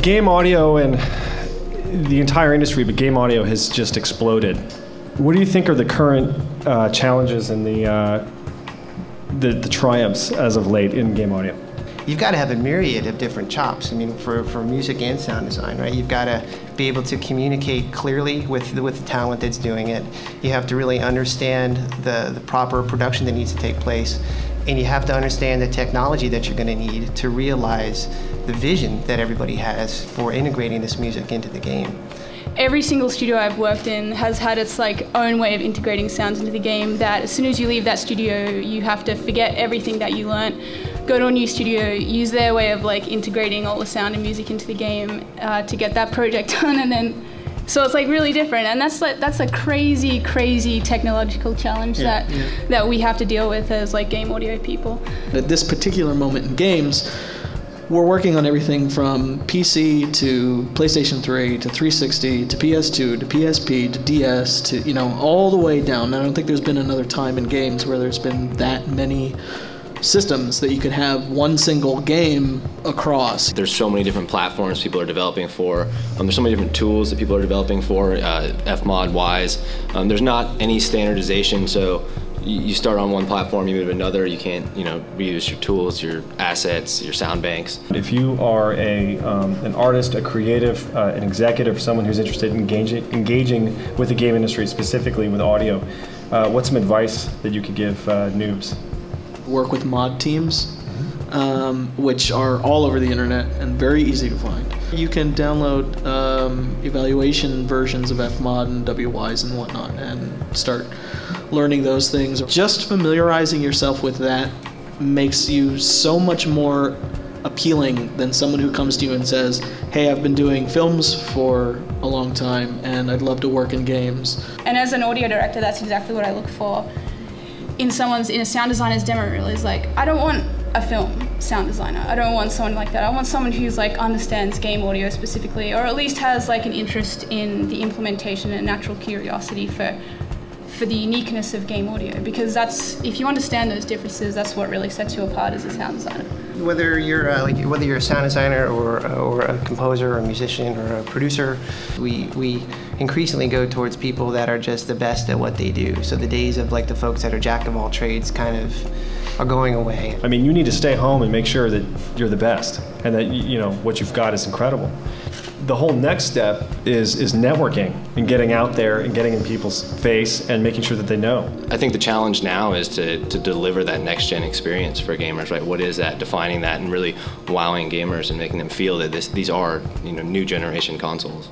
Game audio and the entire industry, but game audio has just exploded. What do you think are the current challenges and the triumphs as of late in game audio? You've got to have a myriad of different chops. I mean, for music and sound design, right? You've got to be able to communicate clearly with the talent that's doing it. You have to really understand the proper production that needs to take place. And you have to understand the technology that you're going to need to realize the vision that everybody has for integrating this music into the game. Every single studio I've worked in has had its own way of integrating sounds into the game, that as soon as you leave that studio, you have to forget everything that you learnt, go to a new studio, use their way of integrating all the sound and music into the game to get that project done, and then so it's really different, and that's a crazy technological challenge that we have to deal with as game audio people. At this particular moment in games, we're working on everything from PC to PlayStation 3 to 360 to PS2 to PSP to DS to all the way down. I don't think there's been another time in games where there's been that many systems that you could have one single game across. There's so many different platforms people are developing for. There's so many different tools that people are developing for, FMOD wise. There's not any standardization, so you start on one platform, you move to another, you can't reuse your tools, your assets, your sound banks. If you are an artist, a creative, an executive, someone who's interested in engaging with the game industry, specifically with audio, what's some advice that you could give noobs? Work with mod teams, which are all over the internet and very easy to find. You can download evaluation versions of FMOD and WYs and whatnot and start learning those things. Just familiarizing yourself with that makes you so much more appealing than someone who comes to you and says, hey, I've been doing films for a long time and I'd love to work in games. And as an audio director, that's exactly what I look for in a sound designer's demo reel. Is I don't want a film sound designer. I don't want someone like that. I want someone who's understands game audio specifically, or at least has an interest in the implementation and natural curiosity for the uniqueness of game audio, because if you understand those differences, that's what really sets you apart as a sound designer. Whether you're a sound designer or a composer or a musician or a producer, we increasingly go towards people that are just the best at what they do. So the days of the folks that are jack of all trades kind of are going away. I mean, you need to stay home and make sure that you're the best and that what you've got is incredible. The whole next step is networking and getting out there and getting in people's face and making sure that they know. I think the challenge now is to deliver that next-gen experience for gamers, right? What is that? Defining that and really wowing gamers and making them feel that these are new generation consoles.